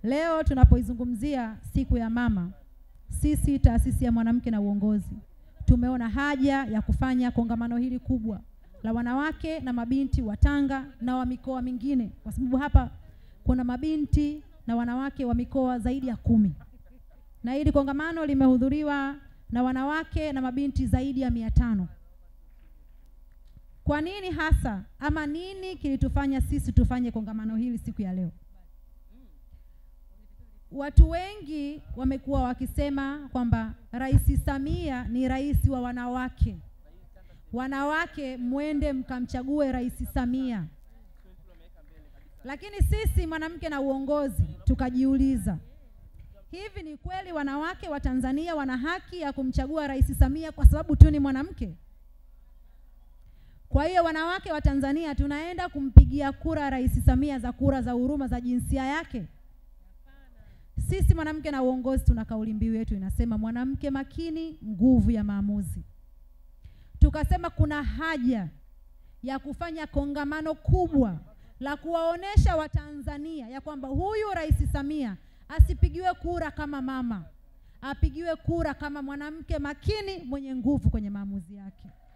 Leo tunapoizungumzia siku ya mama, sisi taasisi ya mwanamke na uongozi tumeona haja ya kufanya kongamano hili kubwa la wanawake na mabinti wa Tanga na wa mikoa mingine, kwa sababu hapa kuna mabinti na wanawake wa mikoa zaidi ya 10. Na hili kongamano limehudhuriwa na wanawake na mabinti zaidi ya 500. Kwa nini hasa ama nini kilitufanya sisi tufanye kongamano hili siku ya leo? Watu wengi wamekuwa wakisema kwamba Rais Samia ni rais wa wanawake. Wanawake mwende mkamchague Rais Samia. Lakini sisi mwanamke na uongozi tukajiuliza, hivi ni kweli wanawake wa Tanzania wana haki ya kumchagua Rais Samia kwa sababu tu ni mwanamke? Kwa hiyo wanawake wa Tanzania tunaenda kumpigia kura Rais Samia za kura za huruma za jinsia yake? Sisi mwanamke na uongozi tuna kauli mbiu yetu inasema mwanamke makini, nguvu ya maamuzi. Tukasema kuna haja ya kufanya kongamano kubwa la kuwaonesha Watanzania ya kwamba huyu Rais Samia asipigiwe kura kama mama, apigiwe kura kama mwanamke makini mwenye nguvu kwenye maamuzi yake.